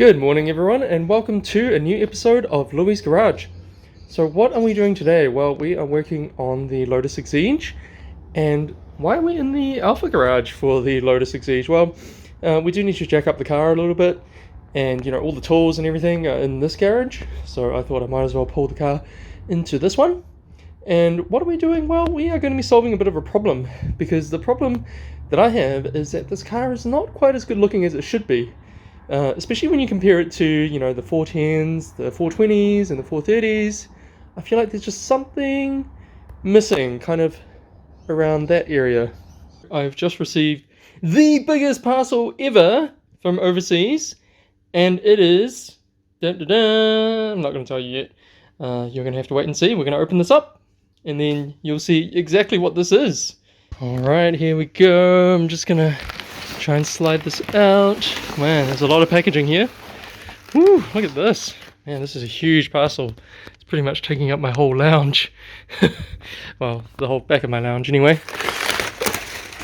Good morning everyone and welcome to a new episode of Louie's Garage. So what are we doing today? Well, we are working on the Lotus Exige. And why are we in the Alpha Garage for the Lotus Exige? Well, we do need to jack up the car a little bit, and all the tools and everything are in this garage, so I thought I might as well pull the car into this one. And what are we doing? Well, we are going to be solving a bit of a problem, because the problem that I have is that this car is not quite as good looking as it should be. Especially when you compare it to, the 410s, the 420s, and the 430s. I feel like there's just something missing, kind of around that area. I've just received the biggest parcel ever from overseas, and it is... I'm not going to tell you yet. You're going to have to wait and see. We're going to open this up, and then you'll see exactly what this is. Alright, here we go. I'm just going to try and slide this out. Man, there's a lot of packaging here. Woo, look at this. Man, this is a huge parcel. It's pretty much taking up my whole lounge. Well, the whole back of my lounge anyway.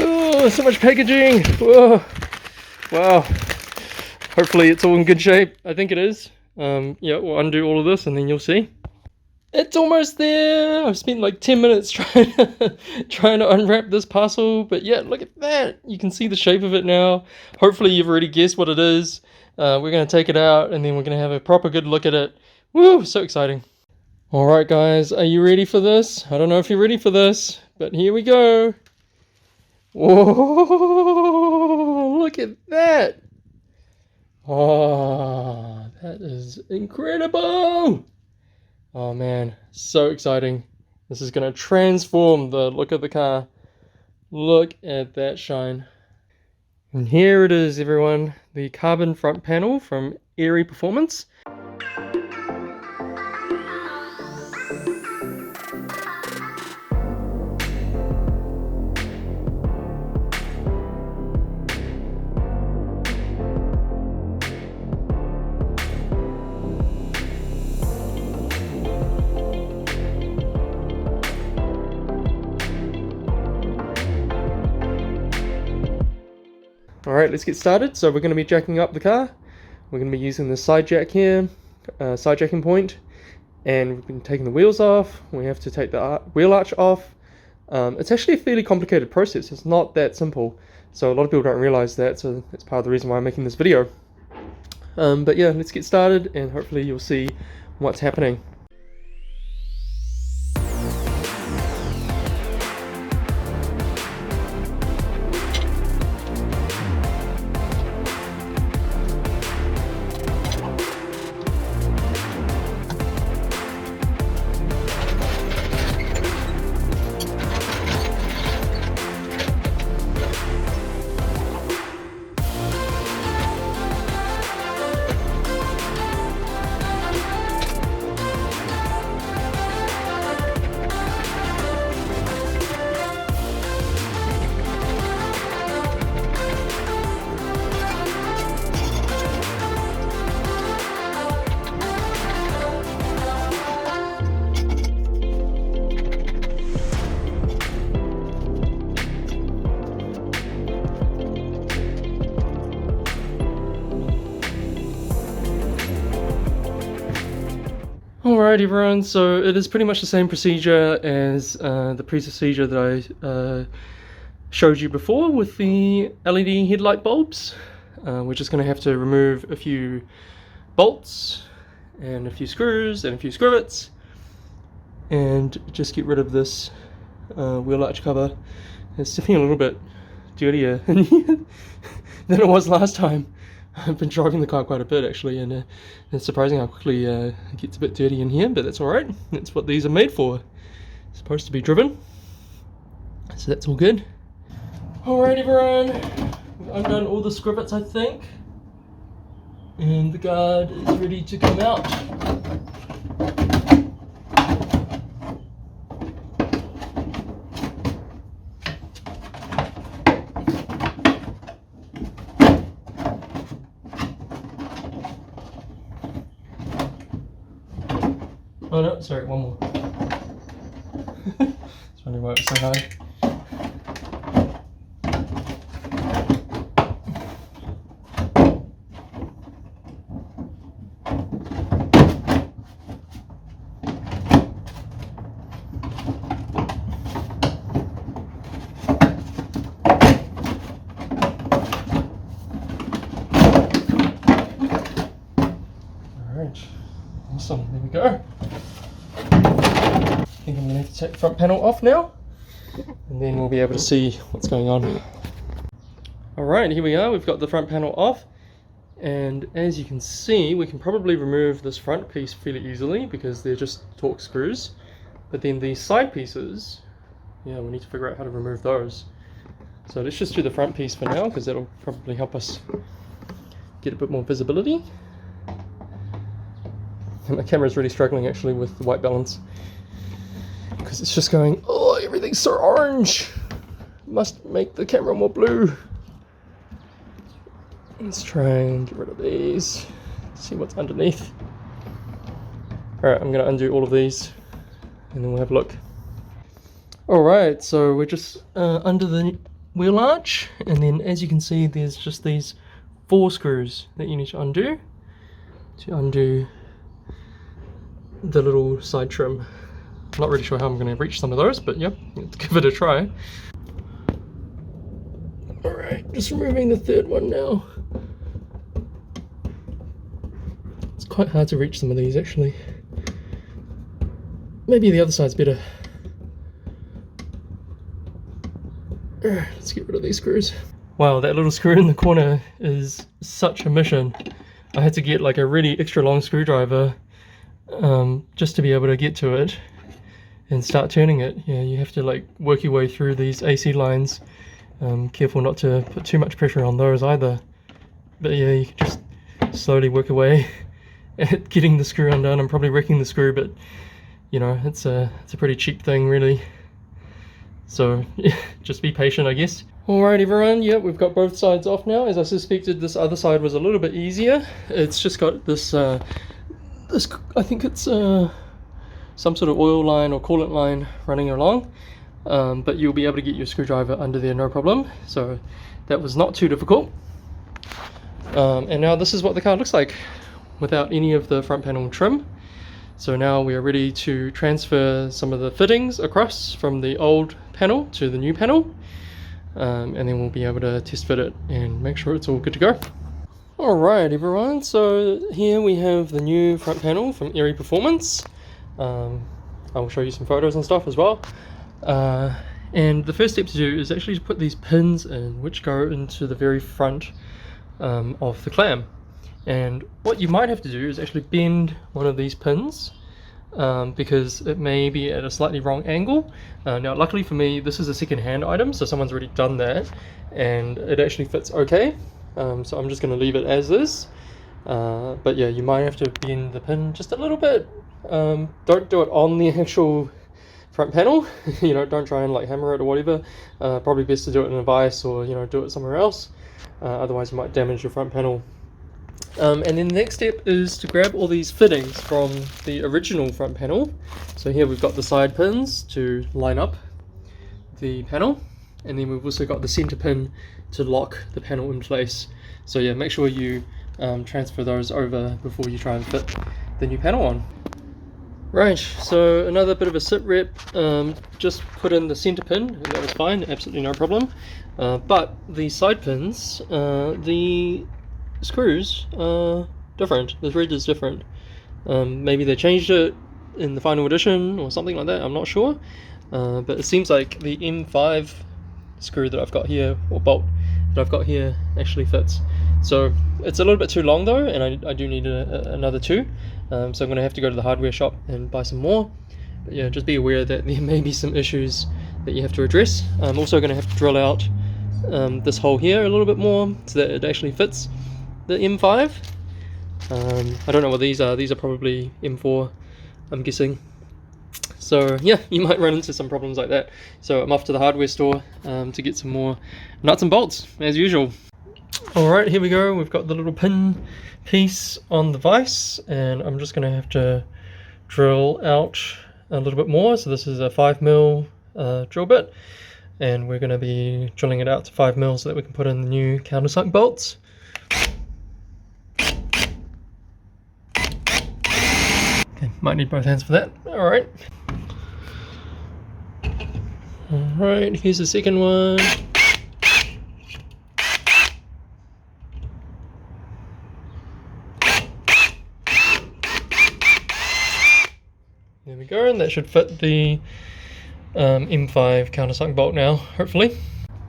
Oh, so much packaging. Whoa. Wow. Hopefully it's all in good shape. I think it is. Yeah, we'll undo all of this and then you'll see. It's almost there. I've spent like 10 minutes trying to unwrap this parcel, but yeah, look at that. You can see the shape of it now. Hopefully you've already guessed what it is. We're going to take it out and then we're going to have a proper good look at it. Woo, so exciting. Alright guys, are you ready for this? I don't know if you're ready for this, but here we go. Whoa, look at that. Oh, that is incredible. Oh man, so exciting. This is going to transform the look of the car. Look at that shine. And here it is everyone, the carbon front panel from Aerie Performance. Alright, let's get started. So we're going to be jacking up the car. We're going to be using the side jack here, side jacking point, and we've been taking the wheels off. We have to take the wheel arch off. It's actually a fairly complicated process. It's not that simple. So a lot of people don't realize that, so that's part of the reason why I'm making this video. But yeah, let's get started and hopefully you'll see what's happening. Alright everyone, so it is pretty much the same procedure as the procedure that I showed you before with the LED headlight bulbs. We're just going to have to remove a few bolts and a few screws and a few skrivets and just get rid of this wheel arch cover. It's definitely a little bit dirtier in here than it was last time. I've been driving the car quite a bit actually, and it's surprising how quickly it gets a bit dirty in here, but that's alright. That's what these are made for. It's supposed to be driven, so that's all good. Alright everyone, we've undone all the skrivets I think, and the guard is ready to come out. Oh no, sorry, one more. Just wondering why it was so high. Awesome, there we go. I think I'm going to have to take the front panel off now, and then we'll be able to see what's going on. Alright, here we are, we've got the front panel off, and as you can see, we can probably remove this front piece fairly easily because they're just Torx screws. But then these side pieces, yeah, we need to figure out how to remove those. So let's just do the front piece for now, because that'll probably help us get a bit more visibility. And my camera's really struggling actually with the white balance, because it's just going, oh, everything's so orange. Must make the camera more blue. Let's try and get rid of these, see what's underneath. Alright, I'm going to undo all of these, and then we'll have a look. Alright, so we're just under the wheel arch, and then as you can see there's just these 4 screws that you need to undo the little side trim. I'm not really sure how I'm going to reach some of those, but yep, let's give it a try. Alright, just removing the 3rd one now. It's quite hard to reach some of these actually. Maybe the other side's better. Let's get rid of these screws. Wow, that little screw in the corner is such a mission. I had to get like a really extra long screwdriver just to be able to get to it and start turning it. Yeah, you have to like work your way through these AC lines. Careful not to put too much pressure on those either. But yeah, you can just slowly work away at getting the screw undone. I'm probably wrecking the screw, but you know, it's a pretty cheap thing really. So yeah, just be patient, I guess. Alright everyone, yeah, we've got both sides off now. As I suspected, this other side was a little bit easier. It's just got this, I think it's some sort of oil line or coolant line running along. But you'll be able to get your screwdriver under there no problem. So that was not too difficult. And now this is what the car looks like without any of the front panel trim. So now we are ready to transfer some of the fittings across from the old panel to the new panel. And then we'll be able to test fit it and make sure it's all good to go. Alright everyone, so here we have the new front panel from Aerie Performance. I'll show you some photos and stuff as well. And the first step to do is actually to put these pins in, which go into the very front of the clam. And what you might have to do is actually bend one of these pins because it may be at a slightly wrong angle. Now luckily for me, this is a second-hand item, so someone's already done that and it actually fits okay. So I'm just going to leave it as is. But yeah, you might have to bend the pin just a little bit. Don't do it on the actual front panel. You know, don't try and like hammer it or whatever. Probably best to do it in a vise or, you know, do it somewhere else. Otherwise you might damage your front panel. And then the next step is to grab all these fittings from the original front panel. So here we've got the side pins to line up the panel, and then we've also got the center pin to lock the panel in place. So yeah, make sure you transfer those over before you try and fit the new panel on. Right, so another bit of a sit rep, just put in the center pin, and that was fine, absolutely no problem. But the side pins, the screws are different, the thread is different. Maybe they changed it in the final edition or something like that, I'm not sure. But it seems like the M5 screw that I've got here, or bolt that I've got here, actually fits. So it's a little bit too long though, and I do need another 2. So I'm going to have to go to the hardware shop and buy some more. But yeah, just be aware that there may be some issues that you have to address. I'm also going to have to drill out this hole here a little bit more so that it actually fits the M5. I don't know what these are. These are probably M4, I'm guessing. So yeah, you might run into some problems like that. So I'm off to the hardware store to get some more nuts and bolts, as usual. Alright, here we go. We've got the little pin piece on the vise, and I'm just going to have to drill out a little bit more. So this is a 5mm drill bit, and we're going to be drilling it out to 5mm so that we can put in the new countersunk bolts. Okay, might need both hands for that. Alright. Alright, here's the second one. There we go, and that should fit the M5 countersunk bolt now, hopefully.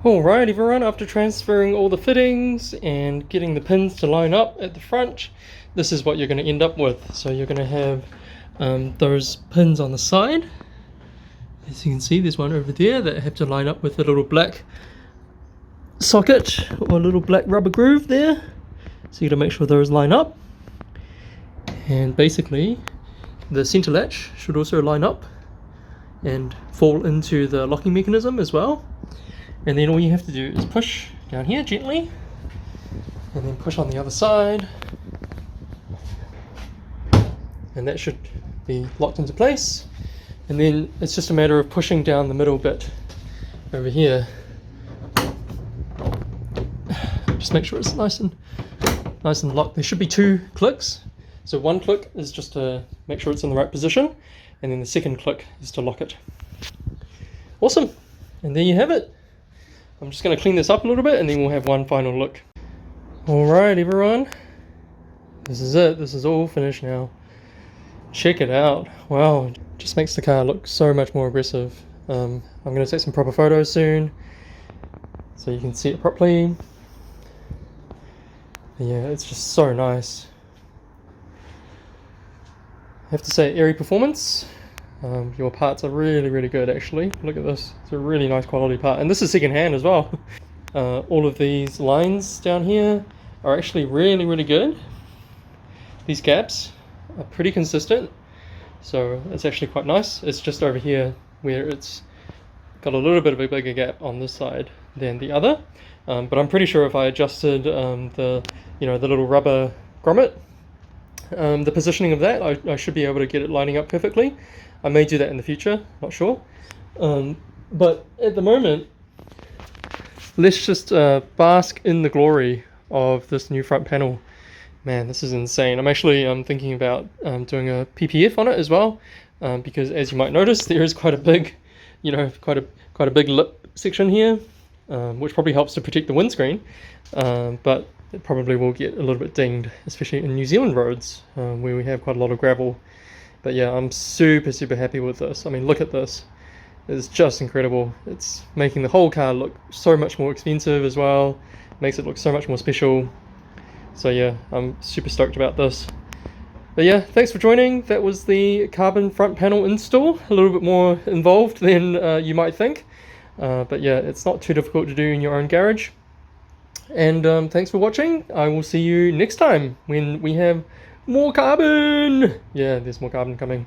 Alright everyone, after transferring all the fittings and getting the pins to line up at the front, this is what you're going to end up with. So you're going to have those pins on the side. As you can see, there's one over there that have to line up with a little black socket or a little black rubber groove there. So you got to make sure those line up. And basically, the center latch should also line up and fall into the locking mechanism as well. And then all you have to do is push down here gently, and then push on the other side, and that should be locked into place. And then it's just a matter of pushing down the middle bit over here. Just make sure it's nice and locked. There should be 2 clicks. So one click is just to make sure it's in the right position, and then the second click is to lock it. Awesome, and there you have it. I'm just going to clean this up a little bit and then we'll have one final look. Alright everyone, this is it. This is all finished now. Check it out. Wow, it just makes the car look so much more aggressive. I'm going to take some proper photos soon so you can see it properly. Yeah, it's just so nice. I have to say, Aerie Performance, your parts are really good actually. Look at this, it's a really nice quality part, and this is second hand as well. All of these lines down here are actually really good. These gaps are pretty consistent, so it's actually quite nice. It's just over here where it's got a little bit of a bigger gap on this side than the other, but I'm pretty sure if I adjusted the little rubber grommet, the positioning of that, I should be able to get it lining up perfectly. I may do that in the future, not sure. But at the moment, let's just bask in the glory of this new front panel. Man, this is insane. I'm actually thinking about doing a PPF on it as well, because as you might notice, there is quite a big, quite a big lip section here, which probably helps to protect the windscreen, but it probably will get a little bit dinged, especially in New Zealand roads, where we have quite a lot of gravel. But yeah, I'm super happy with this. I mean, look at this. It's just incredible. It's making the whole car look so much more expensive as well. Makes it look so much more special. So yeah, I'm super stoked about this. But yeah, thanks for joining. That was the carbon front panel install. A little bit more involved than you might think. But yeah, it's not too difficult to do in your own garage. And thanks for watching. I will see you next time when we have more carbon. Yeah, there's more carbon coming.